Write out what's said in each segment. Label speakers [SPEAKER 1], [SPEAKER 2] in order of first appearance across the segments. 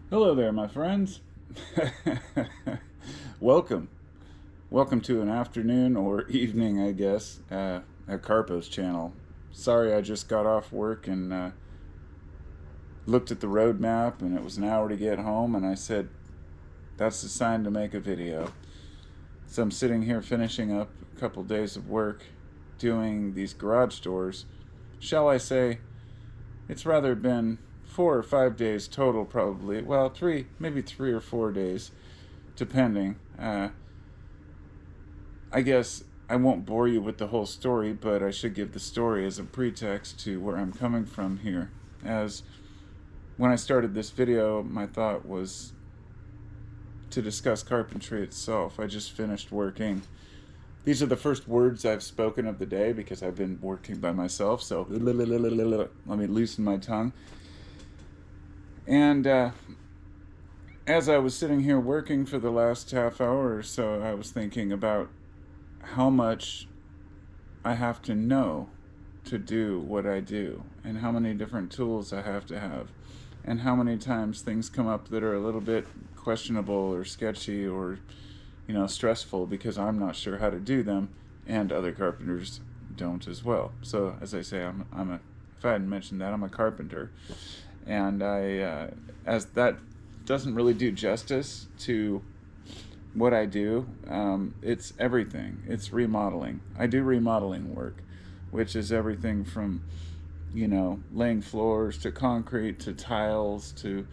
[SPEAKER 1] Hello there, my friends. Welcome. Welcome to an afternoon or evening, I guess, at Carpo's channel. Sorry, I just got off work and looked at the road map, and it was an hour to get home, and I said, that's the sign to make a video. So I'm sitting here finishing up a couple days of work doing these garage doors. Shall I say, it's rather been 4 or 5 days total, probably. Well, maybe 3 or 4 days, depending. I guess I won't bore you with the whole story, but I should give the story as a pretext to where I'm coming from here. As when I started this video, my thought was to discuss carpentry itself. I just finished working. These are the first words I've spoken of the day because I've been working by myself, so let me loosen my tongue. And as I was sitting here working for the last half hour or so, I was thinking about how much I have to know to do what I do, and how many different tools I have to have, and how many times things come up that are a little bit questionable or sketchy or, stressful because I'm not sure how to do them, and other carpenters don't as well. So, as I say, if I hadn't mentioned that, I'm a carpenter, and as that doesn't really do justice to what I do. It's everything. It's remodeling. I do remodeling work, which is everything from, laying floors to concrete to tiles to,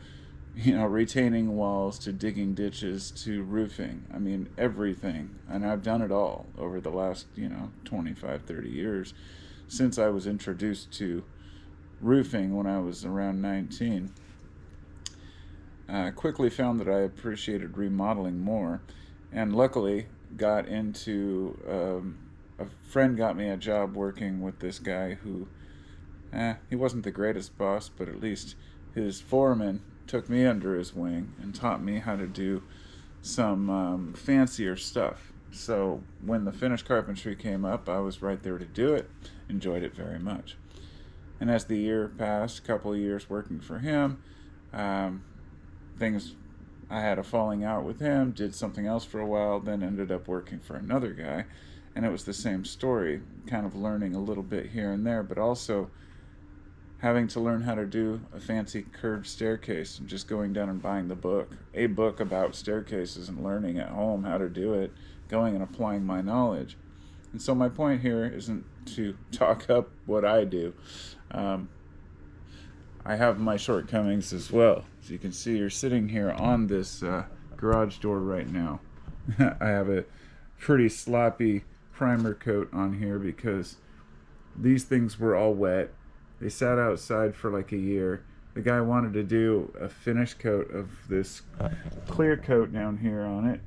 [SPEAKER 1] retaining walls to digging ditches to roofing. I mean, everything. And I've done it all over the last, 25, 30 years since I was introduced to roofing when I was around 19. Quickly found that I appreciated remodeling more, and luckily got into a friend got me a job working with this guy who he wasn't the greatest boss, but at least his foreman took me under his wing and taught me how to do some fancier stuff. So when the finished carpentry came up, I was right there to do it. Enjoyed it very much. And as the year passed, a couple of years working for him, things I had a falling out with him, did something else for a while, then ended up working for another guy, and it was the same story, kind of learning a little bit here and there, but also having to learn how to do a fancy curved staircase and just going down and buying a book about staircases, and learning at home how to do it, going and applying my knowledge. And so my point here isn't to talk up what I do. I have my shortcomings as well. As you can see, you're sitting here on this garage door right now. I have a pretty sloppy primer coat on here because these things were all wet. They sat outside for like a year. The guy wanted to do a finish coat of this clear coat down here on it,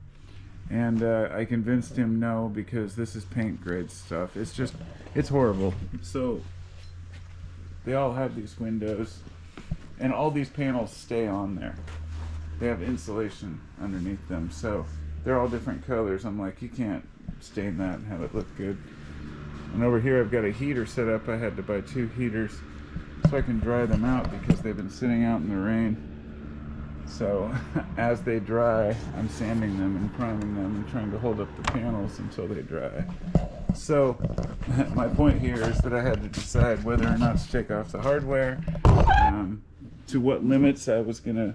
[SPEAKER 1] and I convinced him no, because this is paint grade stuff. It's horrible. So they all have these windows, and all these panels stay on there. They have insulation underneath them, so they're all different colors. I'm like, you can't stain that and have it look good. And over here I've got a heater set up. I had to buy 2 heaters so I can dry them out because they've been sitting out in the rain. So as they dry, I'm sanding them and priming them and trying to hold up the panels until they dry. So my point here is that I had to decide whether or not to take off the hardware, to what limits I was gonna,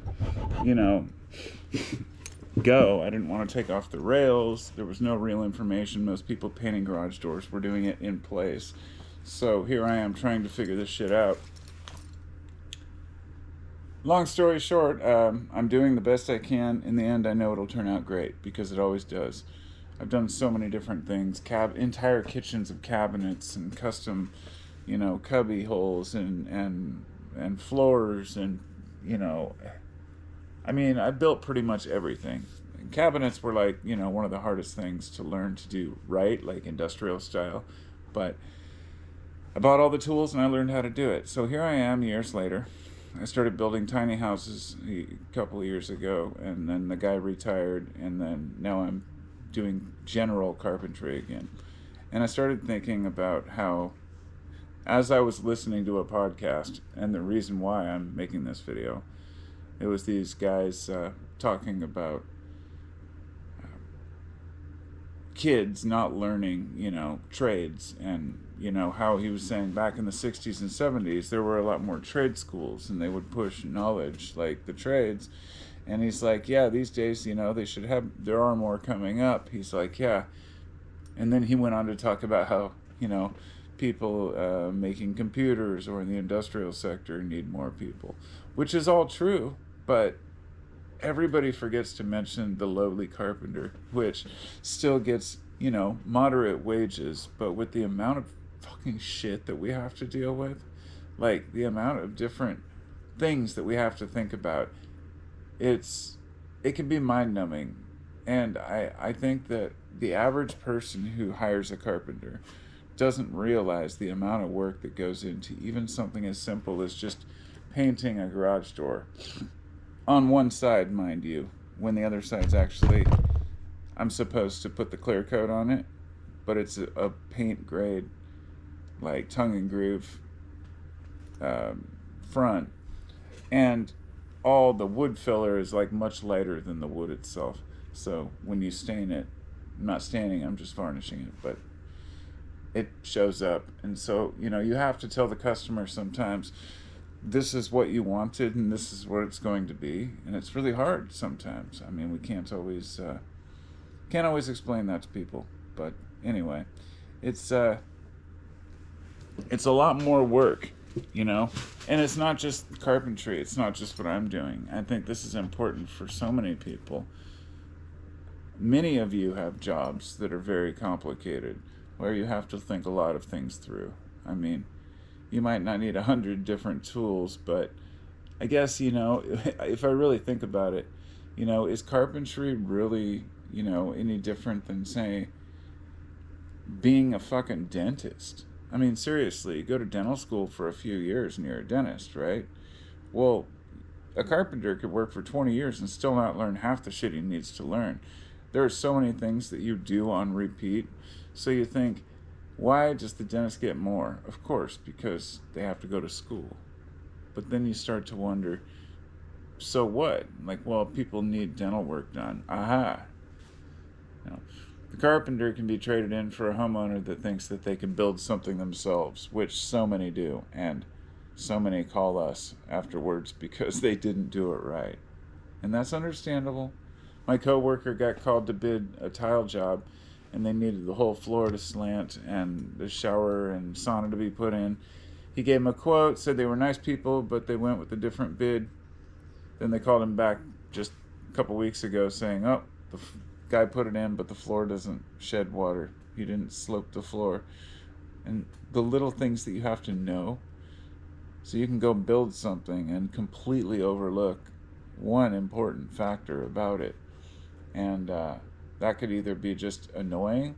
[SPEAKER 1] go. I didn't want to take off the rails. There was no real information. Most people painting garage doors were doing it in place. So here I am trying to figure this shit out. Long story short, I'm doing the best I can. In the end, I know it'll turn out great, because it always does. I've done so many different things, entire kitchens of cabinets and custom, cubby holes and floors, and I built pretty much everything. Cabinets were like, one of the hardest things to learn to do right, like industrial style, but I bought all the tools and I learned how to do it. So here I am years later. I started building tiny houses a couple of years ago, and then the guy retired, and then now I'm doing general carpentry again. And I started thinking about how, as I was listening to a podcast, and the reason why I'm making this video, It was these guys talking about kids not learning, trades, and how he was saying back in the 60s and 70s there were a lot more trade schools and they would push knowledge like the trades. And he's like, yeah, these days, they should have, there are more coming up. He's like, yeah. And then he went on to talk about how, people making computers or in the industrial sector need more people, which is all true, but everybody forgets to mention the lowly carpenter, which still gets, moderate wages, but with the amount of fucking shit that we have to deal with, like the amount of different things that we have to think about, it can be mind numbing. And I think that the average person who hires a carpenter doesn't realize the amount of work that goes into even something as simple as just painting a garage door. On one side, mind you, when the other side's actually, I'm supposed to put the clear coat on it, but it's a paint grade, like tongue and groove front. And all the wood filler is like much lighter than the wood itself. So when you stain it, I'm not staining, I'm just varnishing it, but it shows up. And so, you have to tell the customer sometimes, this is what you wanted and this is what it's going to be. And it's really hard sometimes. I mean, we can't always explain that to people. But anyway, it's a lot more work, and it's not just carpentry. It's not just what I'm doing. I think this is important for so many people. Many of you have jobs that are very complicated, where you have to think a lot of things through. I mean, you might not need 100 different tools, but I guess, if I really think about it, is carpentry really, any different than, say, being a fucking dentist? I mean, seriously, you go to dental school for a few years and you're a dentist, right? Well, a carpenter could work for 20 years and still not learn half the shit he needs to learn. There are so many things that you do on repeat. So you think, why does the dentist get more? Of course, because they have to go to school. But then you start to wonder, so what? Like, well, people need dental work done. Aha. The carpenter can be traded in for a homeowner that thinks that they can build something themselves, which so many do, and so many call us afterwards because they didn't do it right. And that's understandable. My coworker got called to bid a tile job, and they needed the whole floor to slant and the shower and sauna to be put in. He gave him a quote, said they were nice people, but they went with a different bid. Then they called him back just a couple weeks ago saying, oh, the guy put it in, but the floor doesn't shed water. He didn't slope the floor. And the little things that you have to know, so you can go build something and completely overlook one important factor about it. And that could either be just annoying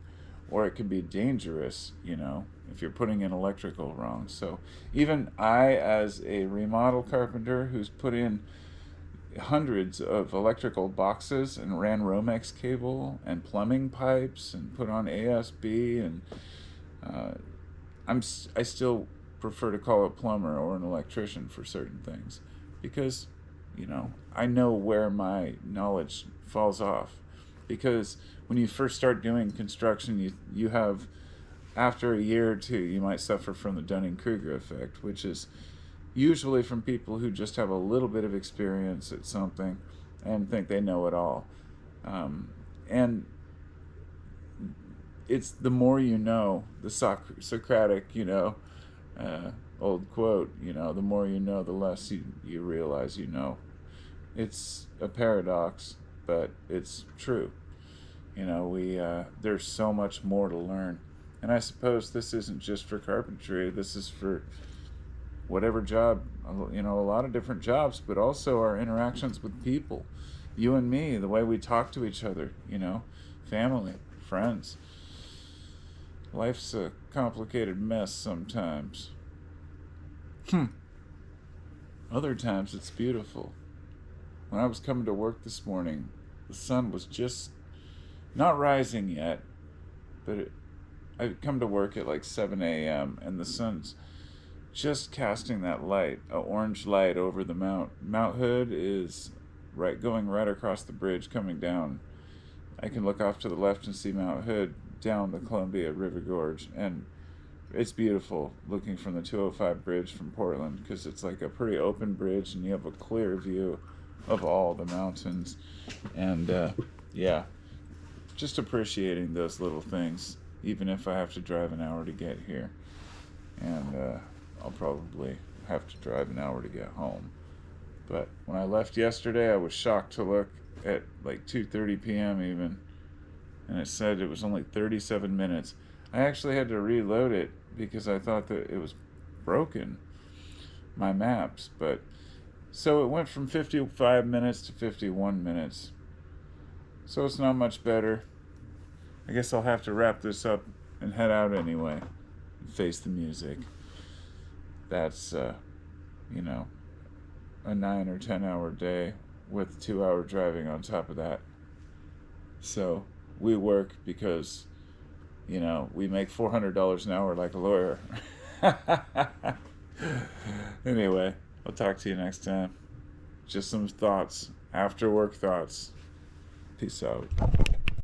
[SPEAKER 1] or it could be dangerous, if you're putting in electrical wrong. So even I, as a remodel carpenter who's put in hundreds of electrical boxes and ran Romex cable and plumbing pipes and put on ASB, and I still prefer to call a plumber or an electrician for certain things because, I know where my knowledge falls off. Because when you first start doing construction, you have, after a year or two, you might suffer from the Dunning-Kruger effect, which is usually from people who just have a little bit of experience at something and think they know it all. And it's the more you know, the Socratic, old quote, the more you know, the less you realize you know. It's a paradox, but it's true. There's so much more to learn. And I suppose this isn't just for carpentry, this is for whatever job, a lot of different jobs, but also our interactions with people. You and me, the way we talk to each other, family, friends. Life's a complicated mess sometimes. Other times it's beautiful. When I was coming to work this morning, the sun was just not rising yet, but I come to work at like 7 a.m. and the sun's just casting that light, a orange light over the Mount Hood is going right across the bridge coming down. I can look off to the left and see Mount Hood down the Columbia River Gorge, and it's beautiful looking from the 205 bridge from Portland, because it's like a pretty open bridge and you have a clear view of all the mountains. And yeah, just appreciating those little things, even if I have to drive an hour to get here. And I'll probably have to drive an hour to get home. But when I left yesterday, I was shocked to look at like 2:30 p.m. even, and it said it was only 37 minutes. I actually had to reload it because I thought that it was broken, my maps. But so it went from 55 minutes to 51 minutes. So it's not much better. I guess I'll have to wrap this up and head out anyway and face the music. That's, you know, a 9 or 10 hour day with 2 hour driving on top of that. So we work because, you know, we make $400 an hour like a lawyer. Anyway, I'll talk to you next time. Just some thoughts, after work thoughts. Peace out.